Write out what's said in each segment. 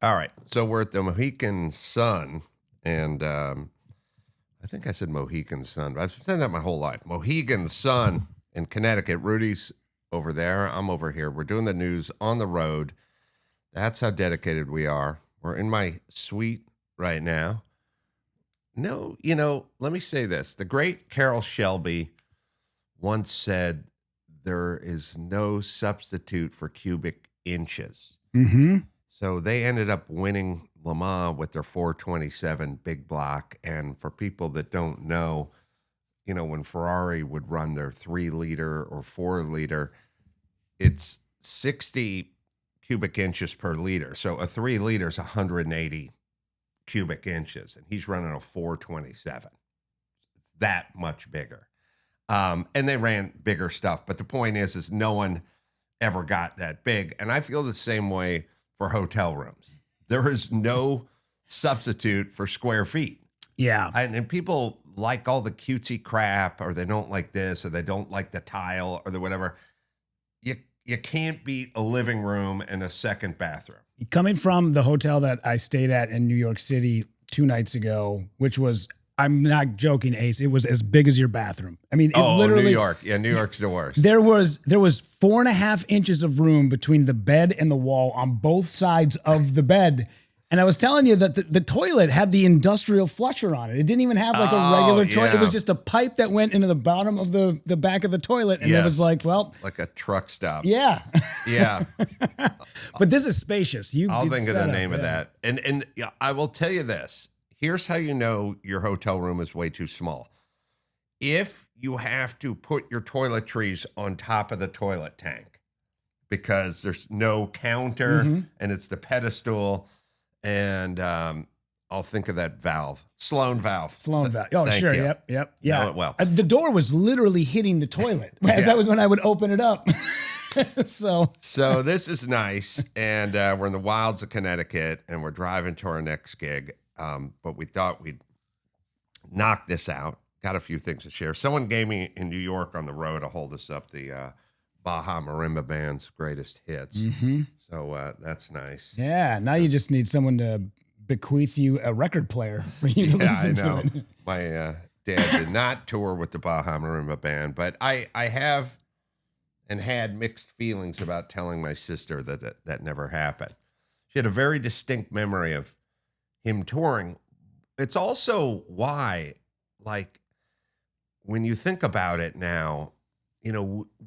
All right. So we're at the Mohican Sun, and I think I said Mohican Sun. I've said that my whole life. Mohegan Sun in Connecticut. Rudy's over there. I'm over here. We're doing the news on the road. That's how dedicated we are. We're in my suite right now. No, let me say this. The great Carol Shelby once said, there is no substitute for cubic inches. Mm-hmm. So they ended up winning Le Mans with their 427 big block. And for people that don't know, when Ferrari would run their 3-liter or 4-liter, it's 60 cubic inches per liter. So a 3-liter is 180 cubic inches, and he's running a 427. It's that much bigger. And they ran bigger stuff. But the point is no one ever got that big. And I feel the same way for hotel rooms. There is no substitute for square feet. Yeah. And people like all the cutesy crap, or they don't like this, or they don't like the tile, or the whatever. You can't beat a living room and a second bathroom. Coming from the hotel that I stayed at in New York City 2 nights ago, which was, I'm not joking, Ace, it was as big as your bathroom. I mean, literally, New York. Yeah, New York's the worst. There was 4.5 inches of room between the bed and the wall on both sides of the bed. And I was telling you that the toilet had the industrial flusher on it. It didn't even have like a regular toilet. Yeah. It was just a pipe that went into the bottom of the back of the toilet. And it was like, well. Like a truck stop. Yeah. Yeah. But this is spacious. I'll think of the name of that. And I will tell you this. Here's how you know your hotel room is way too small. If you have to put your toiletries on top of the toilet tank because there's no counter and it's the pedestal, and I'll think of that valve. Sloan valve. Oh, Thank sure. you. Yep. Yeah. Know it well. The door was literally hitting the toilet. That was when I would open it up. So this is nice. And we're in the wilds of Connecticut, and we're driving to our next gig. But we thought we'd knock this out. Got a few things to share. Someone gave me in New York on the road to hold us up the Baja Marimba Band's greatest hits. Mm-hmm. So that's nice. Yeah, now you just need someone to bequeath you a record player for you to listen to it. My dad did not tour with the Baja Marimba Band, but I have and had mixed feelings about telling my sister that never happened. She had a very distinct memory of him touring. It's also why, like, when you think about it now,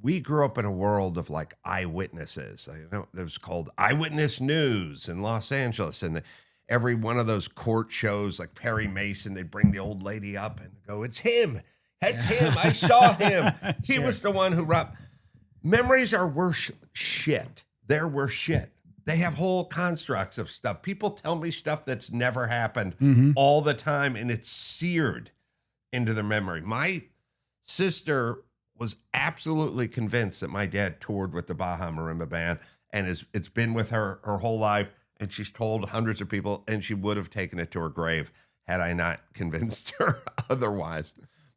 we grew up in a world of like eyewitnesses. It was called Eyewitness News in Los Angeles. And every one of those court shows, like Perry Mason, they'd bring the old lady up and go, it's him. It's him. I saw him. He was the one who robbed. Memories are worse shit. They're worse shit. They have whole constructs of stuff. People tell me stuff that's never happened all the time, and it's seared into their memory. My sister was absolutely convinced that my dad toured with the Baja Marimba Band, and it's been with her whole life, and she's told hundreds of people, and she would have taken it to her grave had I not convinced her otherwise.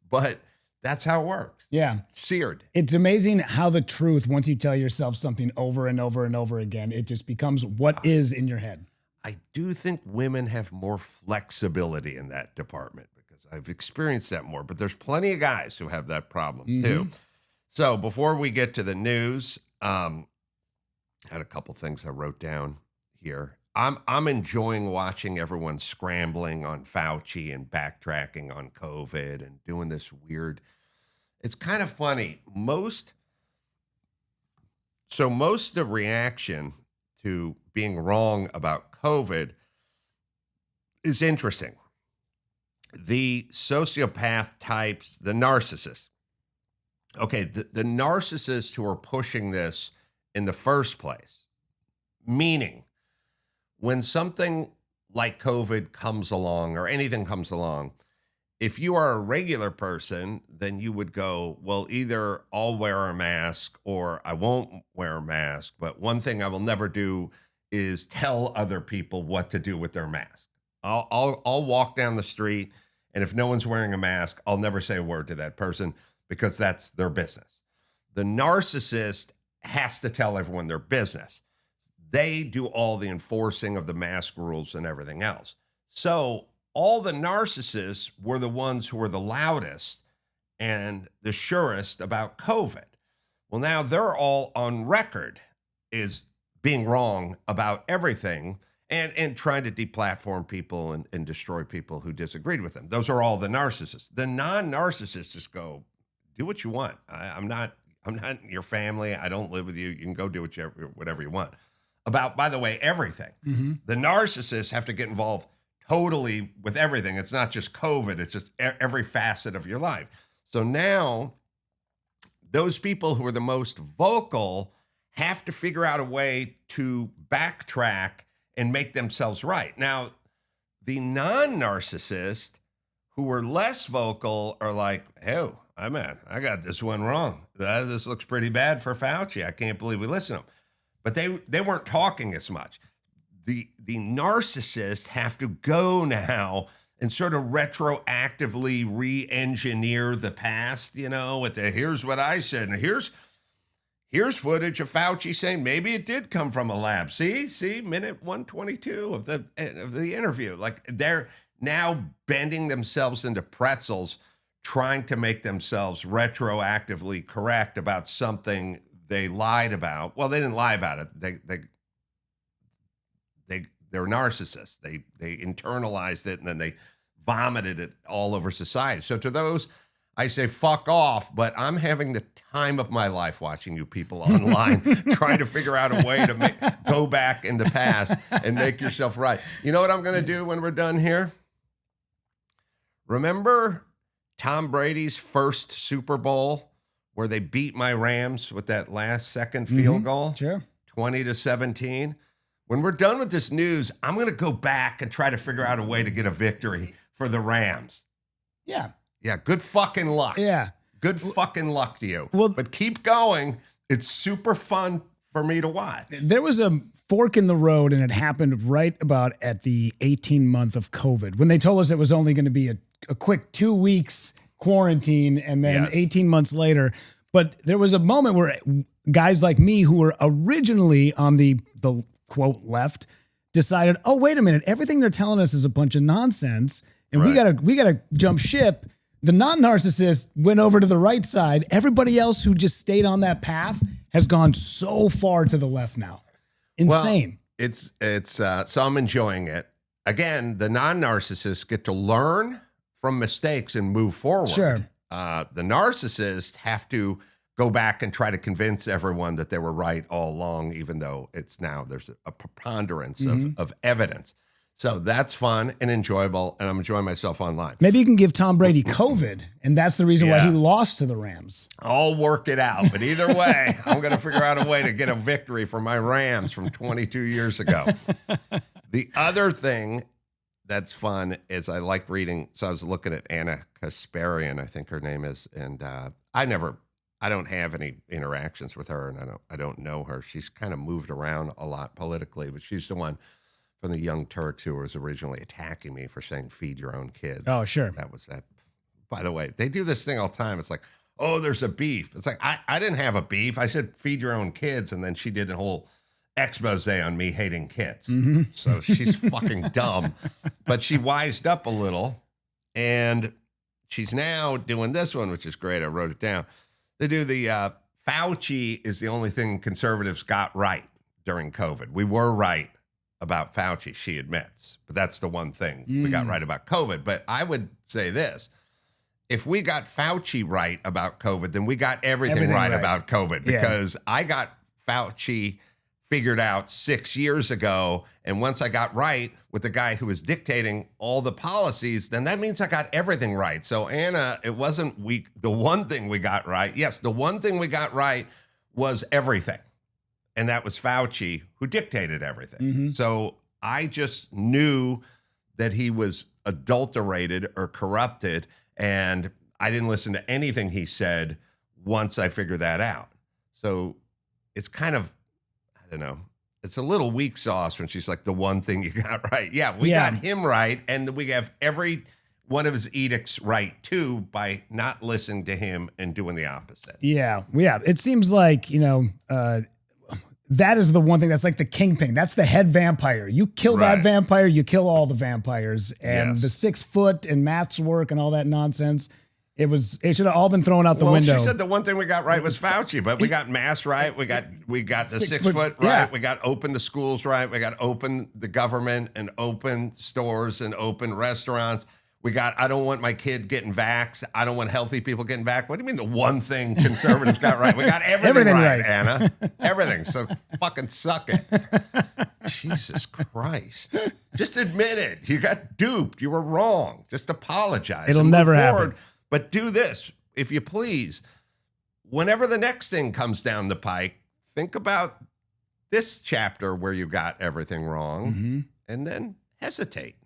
But that's how it works. Yeah. Seared. It's amazing how the truth, once you tell yourself something over and over and over again, it just becomes what is in your head. I do think women have more flexibility in that department because I've experienced that more, but there's plenty of guys who have that problem too. So before we get to the news, I had a couple things I wrote down here. I'm enjoying watching everyone scrambling on Fauci and backtracking on COVID and doing this weird. It's kind of funny. Most of the reaction to being wrong about COVID is interesting. The sociopath types, the narcissists. Okay, the narcissists who are pushing this in the first place, meaning when something like COVID comes along or anything comes along, if you are a regular person, then you would go, well, either I'll wear a mask or I won't wear a mask. But one thing I will never do is tell other people what to do with their mask. I'll walk down the street, and if no one's wearing a mask, I'll never say a word to that person because that's their business. The narcissist has to tell everyone their business. they do all the enforcing of the mask rules and everything else. So all the narcissists were the ones who were the loudest and the surest about COVID. Well, now they're all on record is being wrong about everything and trying to deplatform people and destroy people who disagreed with them. Those are all the narcissists. The non-narcissists just go, do what you want. I'm not your family. I don't live with you. You can go do whatever you want. About, by the way, everything. Mm-hmm. The narcissists have to get involved totally with everything. It's not just COVID. It's just every facet of your life. So now those people who are the most vocal have to figure out a way to backtrack and make themselves right. Now, the non-narcissist who are less vocal are like, oh, I got this one wrong. This looks pretty bad for Fauci. I can't believe we listened to him. But they weren't talking as much. The narcissists have to go now and sort of retroactively re-engineer the past, with here's what I said, and here's footage of Fauci saying maybe it did come from a lab. See, minute 122 of the interview. Like they're now bending themselves into pretzels, trying to make themselves retroactively correct about something they lied about. Well, they didn't lie about it. They're narcissists. They internalized it and then they vomited it all over society. So to those, I say, fuck off, but I'm having the time of my life watching you people online, trying to figure out a way to go back in the past and make yourself right. You know what I'm going to do when we're done here? Remember Tom Brady's first Super Bowl where they beat my Rams with that last second field goal? Sure. 20-17. When we're done with this news, I'm going to go back and try to figure out a way to get a victory for the Rams. Yeah. Yeah, good fucking luck. Yeah. Good fucking luck to you. Well, but keep going. It's super fun for me to watch. There was a fork in the road, and it happened right about at the 18-month of COVID, when they told us it was only going to be a quick 2 weeks quarantine, and then 18 months later. But there was a moment where guys like me who were originally on the quote left decided, oh, wait a minute, everything they're telling us is a bunch of nonsense, and we gotta jump ship. The non-narcissist went over to the right side. Everybody else who just stayed on that path has gone so far to the left now. Insane. Well, it's so I'm enjoying it. Again, the non-narcissists get to learn from mistakes and move forward. Sure. The narcissists have to go back and try to convince everyone that they were right all along, even though there's a preponderance of evidence. So that's fun and enjoyable, and I'm enjoying myself online. Maybe you can give Tom Brady COVID, and that's the reason why he lost to the Rams. I'll work it out, but either way, I'm going to figure out a way to get a victory for my Rams from 22 years ago. The other thing that's fun is I like reading. So I was looking at Anna Kasparian, I think her name is, and I don't have any interactions with her, and I don't know her. She's kind of moved around a lot politically, but she's the one from the Young Turks who was originally attacking me for saying feed your own kids. Oh, sure. That was that. By the way, they do this thing all the time. It's like, oh, there's a beef. It's like, I didn't have a beef. I said feed your own kids, and then she did a whole expose on me hating kids. Mm-hmm. So she's fucking dumb, but she wised up a little, and she's now doing this one, which is great. I wrote it down. They do the Fauci is the only thing conservatives got right during COVID. We were right about Fauci, she admits, but that's the one thing we got right about COVID. But I would say this. If we got Fauci right about COVID, then we got everything right about COVID, because I got Fauci figured out 6 years ago. And once I got right with the guy who was dictating all the policies, then that means I got everything right. So Anna, it wasn't the one thing we got right. Yes, the one thing we got right was everything. And that was Fauci, who dictated everything. Mm-hmm. So I just knew that he was adulterated or corrupted, and I didn't listen to anything he said once I figured that out. So it's kind of, I don't know, it's a little weak sauce when she's like, the one thing you got right. Yeah, we got him right, and we have every one of his edicts right, too, by not listening to him and doing the opposite. Yeah. It seems like, that is the one thing that's like the kingpin. That's the head vampire. You kill that Right. vampire, you kill all the vampires. And Yes. the 6 foot and maths work and all that nonsense, it should have all been thrown out the Well, window. she said the one thing we got right was Fauci, but we got mass right. We got the 6 foot, foot right. yeah. We got open the schools right. We got open the government and open stores and open restaurants. We got, I don't want my kid getting vaxxed. I don't want healthy people getting vaxxed. What do you mean the one thing conservatives got right? We got everything right, Anna. Everything. So fucking suck it. Jesus Christ. Just admit it. You got duped. You were wrong. Just apologize. It'll and never move happen. But do this, if you please. Whenever the next thing comes down the pike, think about this chapter where you got everything wrong and then hesitate.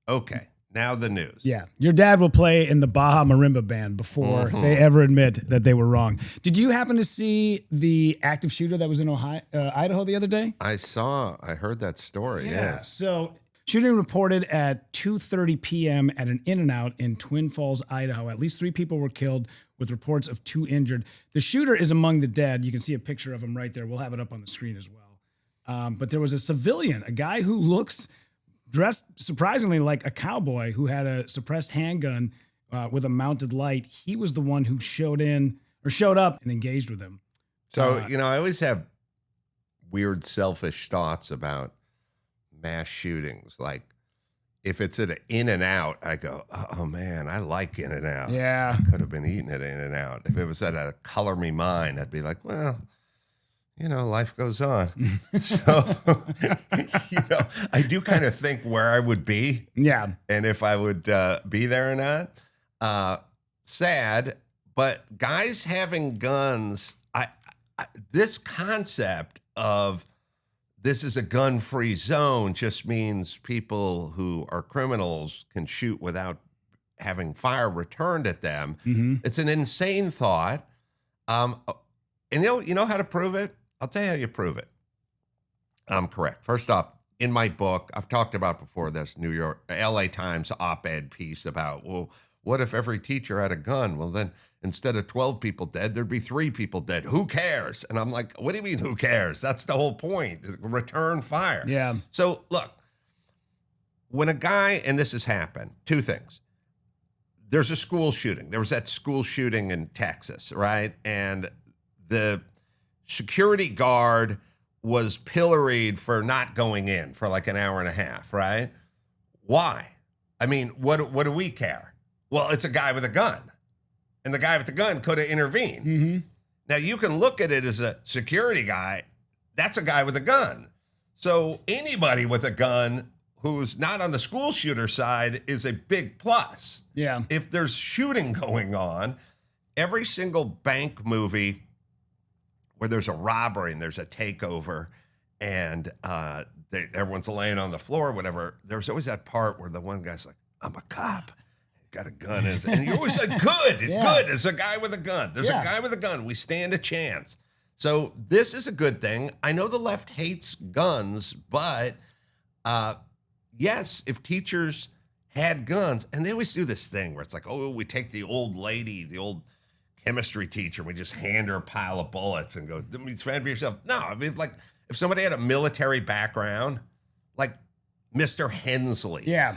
Okay. Now the news. Yeah. Your dad will play in the Baja Marimba band before they ever admit that they were wrong. Did you happen to see the active shooter that was in Idaho the other day? I heard that story. Yeah. So shooting reported at 2:30 p.m. at an In-N-Out in Twin Falls, Idaho. At least 3 people were killed with reports of 2 injured. The shooter is among the dead. You can see a picture of him right there. We'll have it up on the screen as well. But there was a civilian, a guy who looks dressed surprisingly like a cowboy who had a suppressed handgun with a mounted light. He was the one who showed up and engaged with him. So, I always have weird, selfish thoughts about mass shootings. Like, if it's at an In-N-Out, I go, oh man, I like In-N-Out. Yeah. I could have been eating at In-N-Out. If it was at a Color Me Mine, I'd be like, well, life goes on. So, I do kind of think where I would be. Yeah. And if I would be there or not. Sad, but guys having guns, this concept of this is a gun-free zone just means people who are criminals can shoot without having fire returned at them. It's an insane thought. And you know how to prove it? I'll tell you how you prove it. I'm correct. First off, in my book, I've talked about before this LA Times op-ed piece about, well, what if every teacher had a gun? Well, then instead of 12 people dead, there'd be 3 people dead. Who cares? And I'm like, what do you mean, who cares? That's the whole point. Return fire. Yeah. So look, when a guy, and this has happened, 2 things. There's a school shooting. There was that school shooting in Texas, right? And the security guard was pilloried for not going in for like an hour and a half, right? Why? I mean, what do we care? Well, it's a guy with a gun. And the guy with the gun could have intervened. Now, you can look at it as a security guy. That's a guy with a gun. So anybody with a gun who's not on the school shooter side is a big plus. Yeah. If there's shooting going on, every single bank movie where there's a robbery and there's a takeover and everyone's laying on the floor or whatever, there's always that part where the one guy's like, I'm a cop, got a gun. And you're always like, good, there's a guy with a gun. There's a guy with a gun. We stand a chance. So this is a good thing. I know the left hates guns, but yes, if teachers had guns, and they always do this thing where it's like, oh, we take the old lady, the old chemistry teacher, we just hand her a pile of bullets and go, fend for yourself. No, I mean, like if somebody had a military background, like Mr. Hensley. Yeah.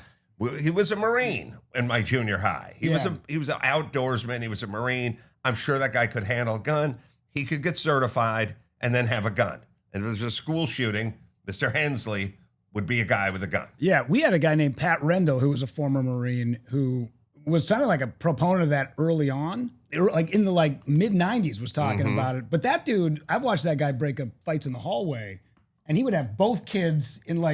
He was a Marine in my junior high. He was an outdoorsman. He was a Marine. I'm sure that guy could handle a gun. He could get certified and then have a gun. And if there's a school shooting, Mr. Hensley would be a guy with a gun. Yeah, we had a guy named Pat Rendell who was a former Marine who was kind of like a proponent of that early on. Like in the mid 90s was talking about it. But that dude, I've watched that guy break up fights in the hallway, and he would have both kids in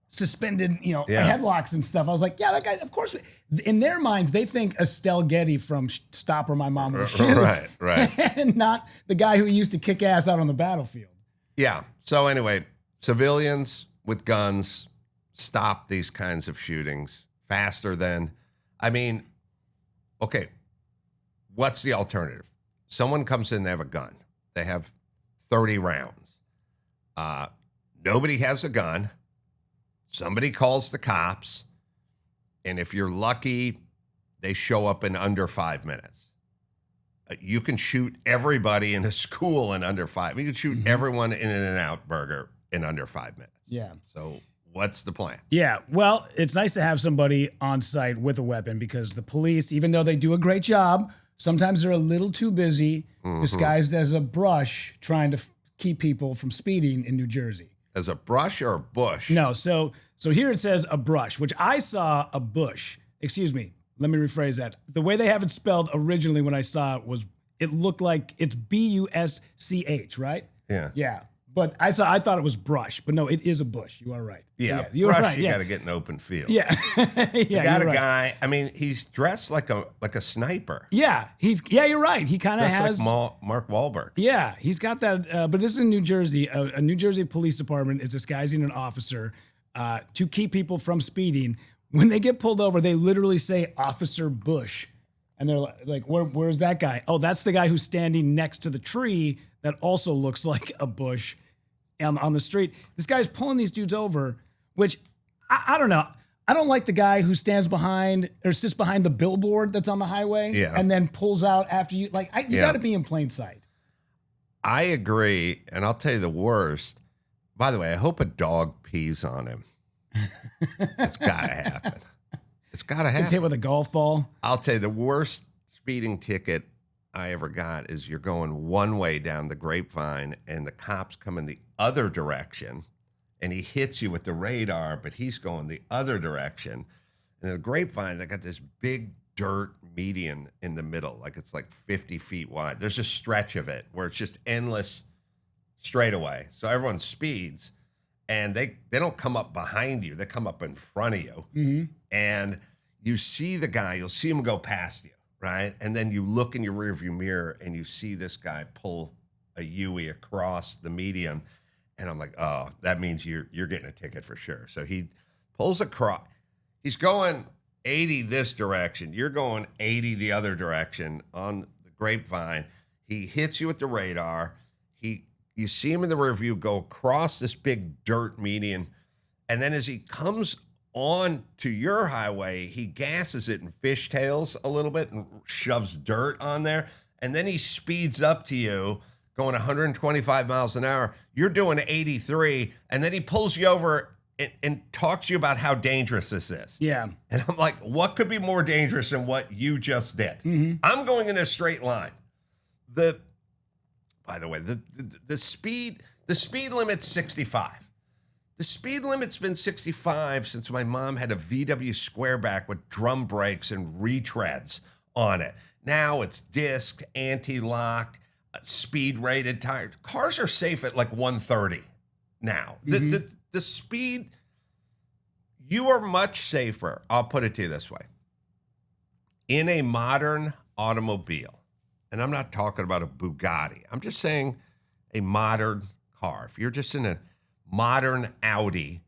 suspended, headlocks and stuff. I was like, yeah, that guy, of course. In their minds, they think Estelle Getty from Stop or My Mom Will Shoot. Right. And not the guy who used to kick ass out on the battlefield. Yeah. So anyway, civilians with guns, stop these kinds of shootings faster than, okay, what's the alternative? Someone comes in, they have a gun. They have 30 rounds. Nobody has a gun. Somebody calls the cops. And if you're lucky, they show up in under 5 minutes. You can shoot everybody in a school in under 5. You can shoot everyone in an In-N-Out burger in under 5 minutes. Yeah. So what's the plan? Yeah. Well, it's nice to have somebody on site with a weapon because the police, even though they do a great job, sometimes they're a little too busy disguised as a brush trying to keep people from speeding in New Jersey. As a brush or a bush? No. So here it says a brush, which I saw a bush. Excuse me. Let me rephrase that. The way they have it spelled originally when I saw it it looked like it's B-U-S-C-H, right? Yeah. Yeah. But I thought it was brush, but no, it is a bush. You are right. Yeah, so you're brush, right. You got to get an open field. Yeah. You got a guy. I mean, he's dressed like a sniper. Yeah, you're right. He kind of has like Mark Wahlberg. Yeah, he's got that. But this is in New Jersey. A New Jersey police department is disguising an officer to keep people from speeding. When they get pulled over, they literally say Officer Bush. And they're like, where's that guy? Oh, that's the guy who's standing next to the tree that also looks like a bush on the street. This guy's pulling these dudes over, which I don't know. I don't like the guy who stands behind or sits behind the billboard that's on the highway and then pulls out after you. Like, you got to be in plain sight. I agree. And I'll tell you the worst. By the way, I hope a dog pees on him. It's got to happen. It's got to happen. Gets hit with a golf ball. I'll tell you the worst speeding ticket I ever got is you're going one way down the Grapevine and the cops come in the other direction and he hits you with the radar, but he's going the other direction. And the Grapevine, they got this big dirt median in the middle, like it's like 50 feet wide. There's a stretch of it where it's just endless straightaway. So everyone speeds. And they don't come up behind you. They come up in front of you. And you see the guy. You'll see him go past you, right? And then you look in your rearview mirror and you see this guy pull a Yui across the median. And I'm like, oh, that means you're getting a ticket for sure. So he pulls across. He's going 80 this direction. You're going 80 the other direction on the Grapevine. He hits you with the radar. You see him in the rearview go across this big dirt median. And then as he comes on to your highway, he gasses it and fishtails a little bit and shoves dirt on there. And then he speeds up to you going 125 miles an hour. You're doing 83. And then he pulls you over and talks to you about how dangerous this is. Yeah. And I'm like, what could be more dangerous than what you just did? I'm going in a straight line. By the way, the speed limit's 65. The speed limit's been 65 since my mom had a VW Squareback with drum brakes and retreads on it. Now it's disc, anti-lock, speed-rated tires. Cars are safe at like 130 now. The speed, you are much safer. I'll put it to you this way. In a modern automobile, and I'm not talking about a Bugatti. I'm just saying a modern car. If you're just in a modern Audi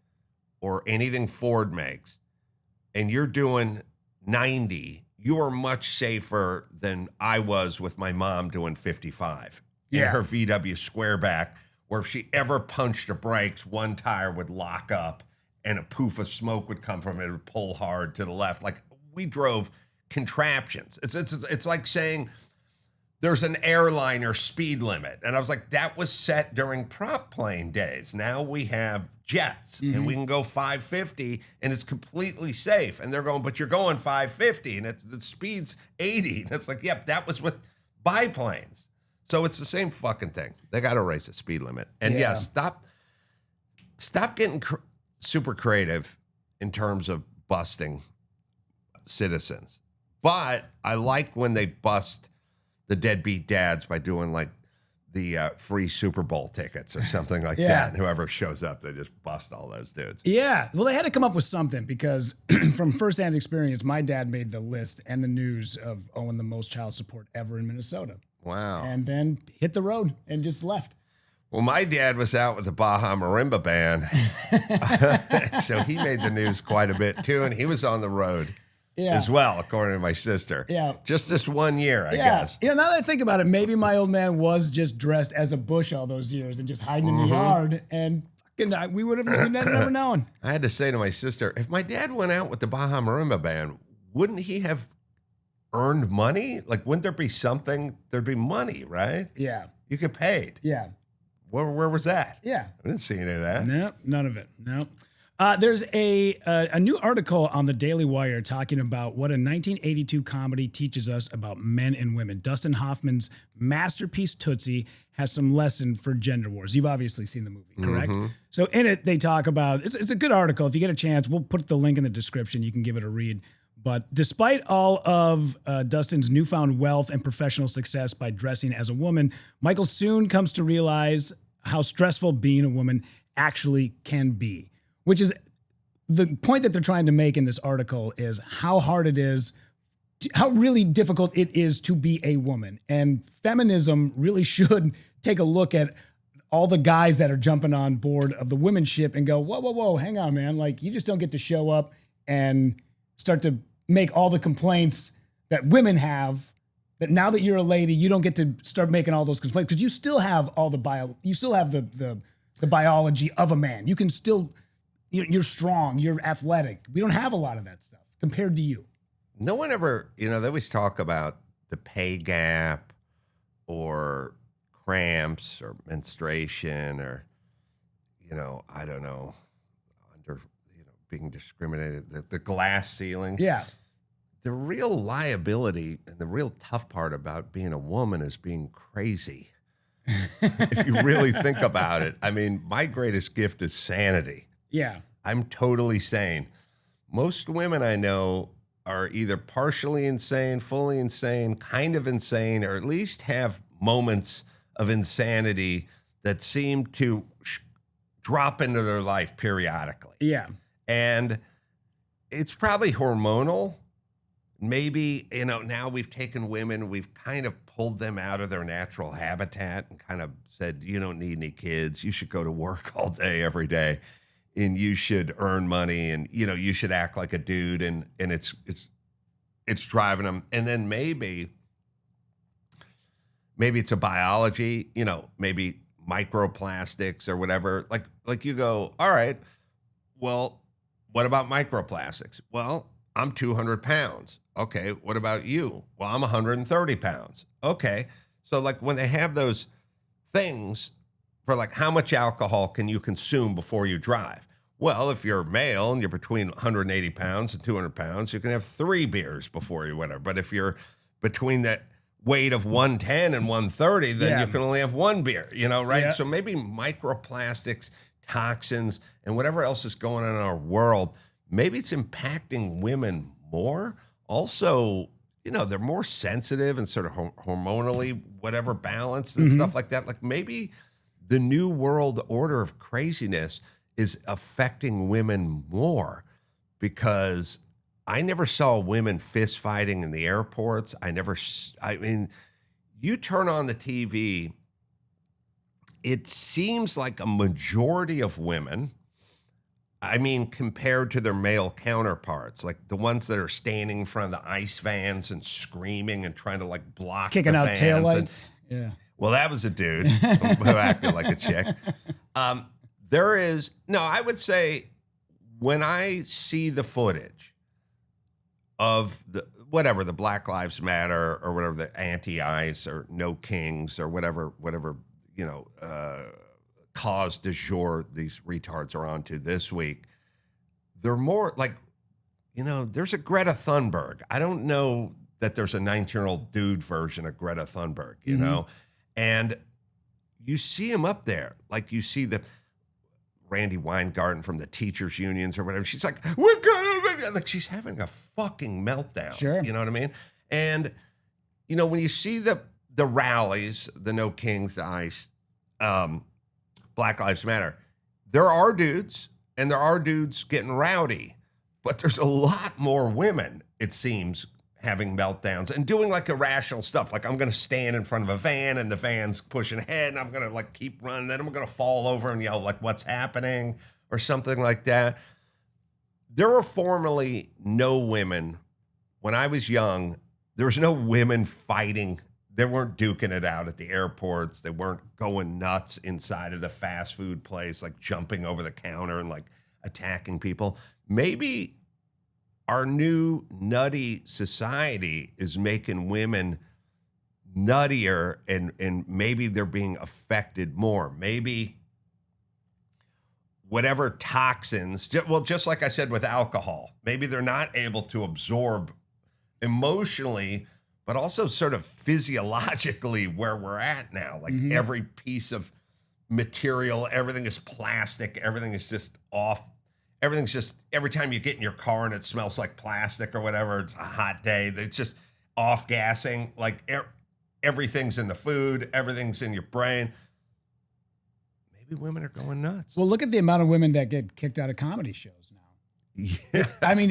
or anything Ford makes, and you're doing 90, you are much safer than I was with my mom doing 55 in her VW Squareback, where if she ever punched the brakes, one tire would lock up and a poof of smoke would come from it. It would pull hard to the left. Like, we drove contraptions. It's like saying there's an airliner speed limit. And I was like, that was set during prop plane days. Now we have jets and we can go 550 and it's completely safe. And they're going, but you're going 550 and the speed's 80. And it's like, yep, that was with biplanes. So it's the same fucking thing. They got to raise the speed limit. And stop getting super creative in terms of busting citizens. But I like when they bust the deadbeat dads by doing like the free Super Bowl tickets or something like that. And whoever shows up, they just bust all those dudes. Yeah. Well, they had to come up with something because from firsthand experience, my dad made the list and the news of owing the most child support ever in Minnesota. Wow. And then hit the road and just left. Well, my dad was out with the Baja Marimba band. So he made the news quite a bit too. And he was on the road. As well, according to my sister. Yeah. Just this 1 year, I guess. You know, now that I think about it, maybe my old man was just dressed as a bush all those years and just hiding in the yard, and fucking, we would have never known. I had to say to my sister, if my dad went out with the Baja Marimba band, wouldn't he have earned money? Like, wouldn't there be something? There'd be money, right? Yeah. You get paid. Yeah. Where was that? Yeah. I didn't see any of that. Nope, none of it. Nope. There's a new article on the Daily Wire talking about what a 1982 comedy teaches us about men and women. Dustin Hoffman's masterpiece Tootsie has some lesson for gender wars. You've obviously seen the movie, correct? Mm-hmm. So in it, they talk about, it's a good article. If you get a chance, we'll put the link in the description. You can give it a read. But despite all of Dustin's newfound wealth and professional success by dressing as a woman, Michael soon comes to realize how stressful being a woman actually can be, which is the point that they're trying to make in this article is how hard it is, how really difficult it is to be a woman. And feminism really should take a look at all the guys that are jumping on board of the women's ship and go, whoa, hang on, man. Like, you just don't get to show up and start to make all the complaints that women have, that now that you're a lady, you don't get to start making all those complaints because you still have all you still have the biology of a man. You can still, you're strong, you're athletic. We don't have a lot of that stuff compared to you. No one ever, they always talk about the pay gap or cramps or menstruation or, I don't know, being discriminated, the glass ceiling. Yeah. The real liability and the real tough part about being a woman is being crazy. If you really think about it. I mean, my greatest gift is sanity. Yeah. I'm totally sane. Most women I know are either partially insane, fully insane, kind of insane, or at least have moments of insanity that seem to drop into their life periodically. Yeah. And it's probably hormonal. Maybe, now we've taken women, we've kind of pulled them out of their natural habitat and kind of said, you don't need any kids. You should go to work all day, every day. And you should earn money and, you should act like a dude. And it's driving them. And then maybe it's a biology, maybe microplastics or whatever. Like you go, all right, well, what about microplastics? Well, I'm 200 pounds. Okay, what about you? Well, I'm 130 pounds. Okay, so like when they have those things for like how much alcohol can you consume before you drive? Well, if you're male and you're between 180 pounds and 200 pounds, you can have 3 beers before you whatever. But if you're between that weight of 110 and 130, then you can only have 1 beer, right? Yeah. So maybe microplastics, toxins, and whatever else is going on in our world, maybe it's impacting women more. Also, they're more sensitive and sort of hormonally whatever balanced and stuff like that. Like maybe the new world order of craziness is affecting women more because I never saw women fist fighting in the airports. You turn on the TV, it seems like a majority of women, compared to their male counterparts, like the ones that are standing in front of the ice vans and screaming and trying to like block kicking the out vans taillights. Yeah. Well, that was a dude who acted like a chick. I would say when I see the footage of the Black Lives Matter or whatever, the anti-ICE or no kings or whatever, cause du jour these retards are onto this week, they're more like, there's a Greta Thunberg. I don't know that there's a 19-year-old dude version of Greta Thunberg, and you see him up there. Like you see the Randy Weingarten from the teachers unions or whatever. She's like, we're gonna, like she's having a fucking meltdown. Sure. You know what I mean? And, when you see the rallies, the no kings, the ICE, Black Lives Matter, there are dudes and there are dudes getting rowdy, but there's a lot more women, it seems, having meltdowns and doing like irrational stuff. Like I'm going to stand in front of a van and the van's pushing ahead and I'm going to like keep running. Then I'm going to fall over and yell like what's happening or something like that. There were formerly no women. When I was young, there was no women fighting. They weren't duking it out at the airports. They weren't going nuts inside of the fast food place, like jumping over the counter and like attacking people. Maybe our new nutty society is making women nuttier, and maybe they're being affected more. Maybe whatever toxins, just like I said with alcohol, maybe they're not able to absorb emotionally, but also sort of physiologically where we're at now. Like every piece of material, everything is plastic, everything is just off. Everything's just, every time you get in your car and it smells like plastic or whatever, it's a hot day, it's just off gassing. Like everything's in the food, everything's in your brain. Maybe women are going nuts. Well, look at the amount of women that get kicked out of comedy shows now. Yes. I mean,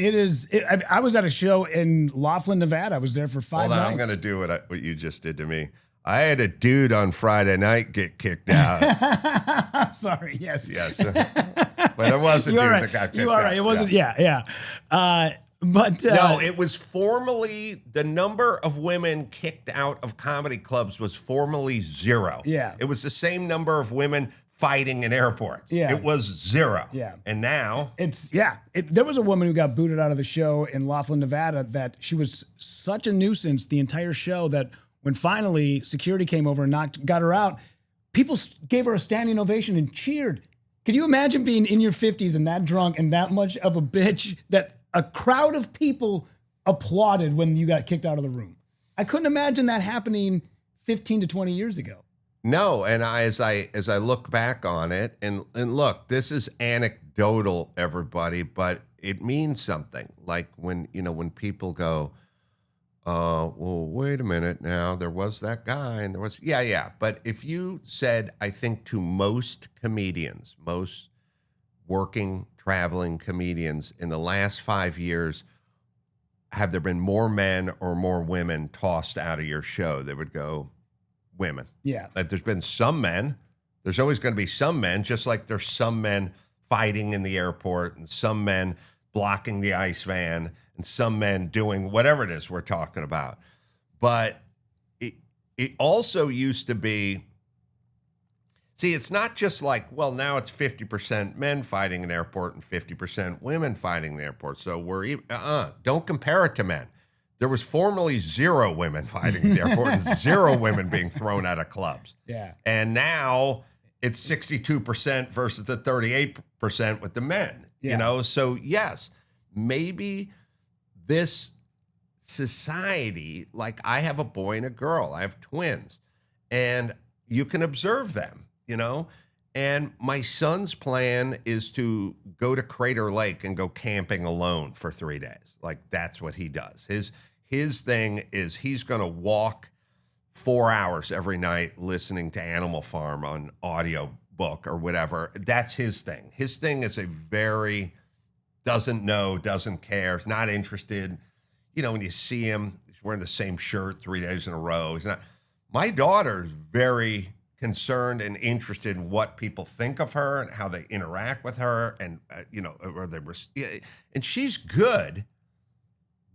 I was at a show in Laughlin, Nevada. I was there for 5 nights. I'm going to do what you just did to me. I had a dude on Friday night get kicked out. Sorry, yes. Yes. But it wasn't dude that got kicked out. You are right. It wasn't, yeah. But no, it was formally, the number of women kicked out of comedy clubs was formally 0. Yeah. It was the same number of women fighting in airports. Yeah. It was 0. Yeah. And now there was a woman who got booted out of the show in Laughlin, Nevada, that she was such a nuisance the entire show that when finally security came over and got her out, people gave her a standing ovation and cheered. Could you imagine being in your 50s and that drunk and that much of a bitch that a crowd of people applauded when you got kicked out of the room? I couldn't imagine that happening 15 to 20 years ago. No, and as I look back on it, and look, this is anecdotal, everybody, but it means something. Like when people go, well, wait a minute now, there was that guy, and there was, yeah. But if you said, I think to most comedians, most working, traveling comedians in the last 5 years, have there been more men or more women tossed out of your show? They would go, women. Yeah. That there's been some men. There's always going to be some men, just like there's some men fighting in the airport and some men blocking the ice van and some men doing whatever it is we're talking about. But it also used to be, see, it's not just like, well, now it's 50% men fighting in airport and 50% women fighting in the airport. So we're, don't compare it to men. There was formerly 0 women fighting in the airport and 0 women being thrown out of clubs. Yeah. And now it's 62% versus the 38% with the men, So yes, maybe this society, like I have a boy and a girl, I have twins, and you can observe them, and my son's plan is to go to Crater Lake and go camping alone for 3 days. Like that's what he does. His thing is he's going to walk 4 hours every night listening to Animal Farm on audio book or whatever. That's his thing. His thing is a very doesn't know, doesn't care, is not interested. When you see him, he's wearing the same shirt 3 days in a row. He's not. My daughter's very concerned and interested in what people think of her and how they interact with her, and and she's good,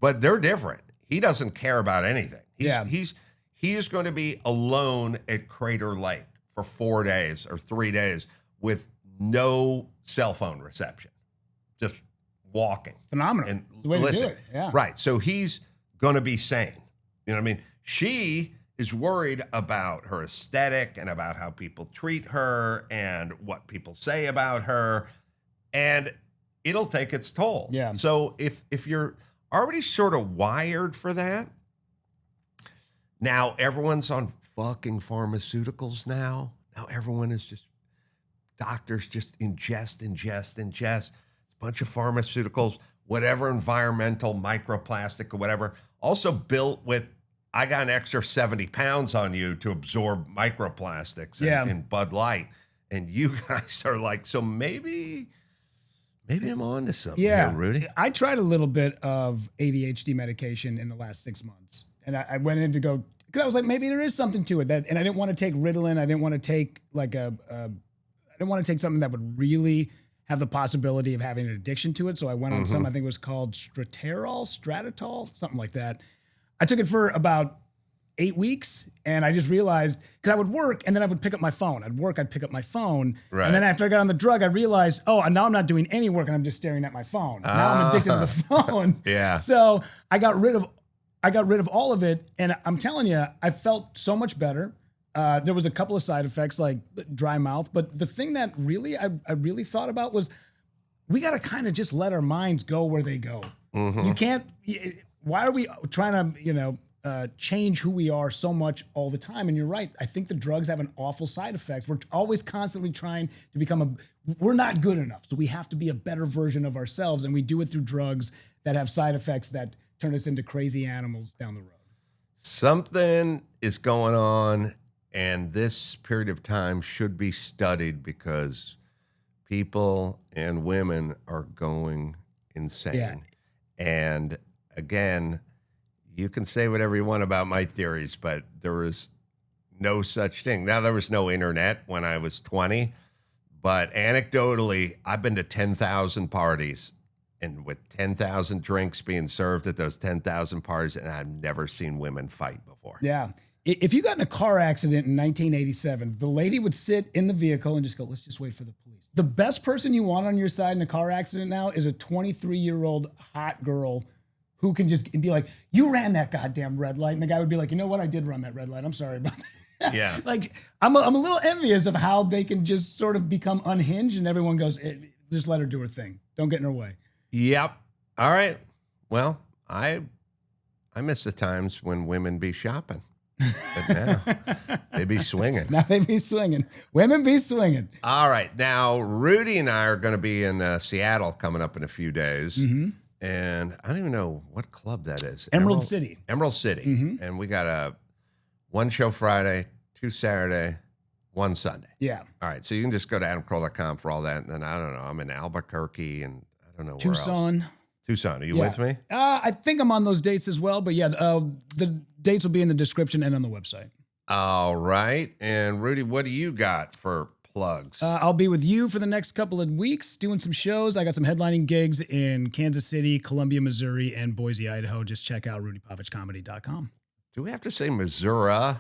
but they're different. He doesn't care about anything. He is going to be alone at Crater Lake for 4 days or 3 days with no cell phone reception, just walking. Phenomenal. And it's the way listen. To do it. Yeah. Right. So he's going to be sane. You know what I mean? She is worried about her aesthetic and about how people treat her and what people say about her, and it'll take its toll. Yeah. So if you're already sort of wired for that, now everyone's on fucking pharmaceuticals now. Now everyone is just, doctors just ingest. It's a bunch of pharmaceuticals, whatever environmental microplastic or whatever, also built with, I got an extra 70 pounds on you to absorb microplastics in Bud Light. And you guys are like, so maybe I'm on to something here, Rudy. I tried a little bit of ADHD medication in the last 6 months. And I went in to go, because I was like, maybe there is something to it. And I didn't want to take Ritalin. I didn't want to take I didn't want to take something that would really have the possibility of having an addiction to it. So I went on something, I think it was called Stratitol, something like that. I took it for about 8 weeks. And I just realized, because I would work and then I would pick up my phone. I'd work, I'd pick up my phone. Right. And then after I got on the drug, I realized, oh, and now I'm not doing any work and I'm just staring at my phone. Now I'm addicted to the phone. Yeah. So I got rid of all of it. And I'm telling you, I felt so much better. There was a couple of side effects like dry mouth. But the thing that really I really thought about was we got to kind of just let our minds go where they go. You can't, why are we trying to, change who we are so much all the time? And you're right. I think the drugs have an awful side effect. We're always constantly trying to become we're not good enough. So we have to be a better version of ourselves. And we do it through drugs that have side effects that turn us into crazy animals down the road. Something is going on, and this period of time should be studied because people and women are going insane. Yeah. And again, you can say whatever you want about my theories, but there is no such thing. Now, there was no internet when I was 20, but anecdotally, I've been to 10,000 parties and with 10,000 drinks being served at those 10,000 parties, and I've never seen women fight before. Yeah. If you got in a car accident in 1987, the lady would sit in the vehicle and just go, let's just wait for the police. The best person you want on your side in a car accident now is a 23-year-old hot girl who can just be like, you ran that goddamn red light. And the guy would be like, you know what? I did run that red light. I'm sorry about that. Yeah. Like, I'm a little envious of how they can just sort of become unhinged and everyone goes, just let her do her thing. Don't get in her way. Yep. All right. Well, I miss the times when women be shopping. But now they be swinging. Now they be swinging. Women be swinging. All right. Now, Rudy and I are going to be in Seattle coming up in a few days. Mm-hmm. And I don't even know what club that is. Emerald City. Emerald City. Mm-hmm. And we got one show Friday, 2 Saturday, 1 Sunday. Yeah. All right. So you can just go to adamcarolla.com for all that. And then, I don't know, I'm in Albuquerque and I don't know Tucson. where else. Tucson. Are you with me? I think I'm on those dates as well. But yeah, the dates will be in the description and on the website. All right. And Rudy, what do you got for plugs? I'll be with you for the next couple of weeks doing some shows. I got some headlining gigs in Kansas City, Columbia, Missouri, and Boise, Idaho. Just check out rudypavichcomedy.com. Do we have to say Missouri?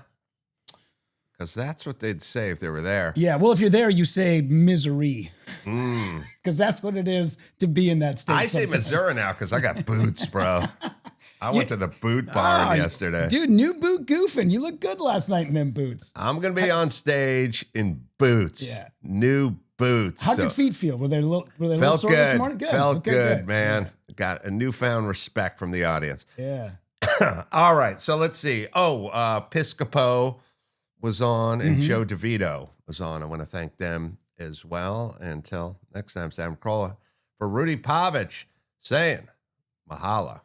Because that's what they'd say if they were there. Yeah, well, if you're there, you say misery. Because that's what it is to be in that state. I say Missouri now because I got boots, bro. I went to the boot barn yesterday. Dude, new boot goofing. You look good last night in them boots. I'm going to be on stage in boots. Yeah. New boots. How'd your feet feel? Were they a little sore good. this morning? Good. Felt Okay, good, man. Yeah. Got a newfound respect from the audience. Yeah. All right, so let's see. Piscopo was on, and Joe DeVito was on. I want to thank them as well. Until next time, Sam Carolla for Rudy PAVICH saying mahalo.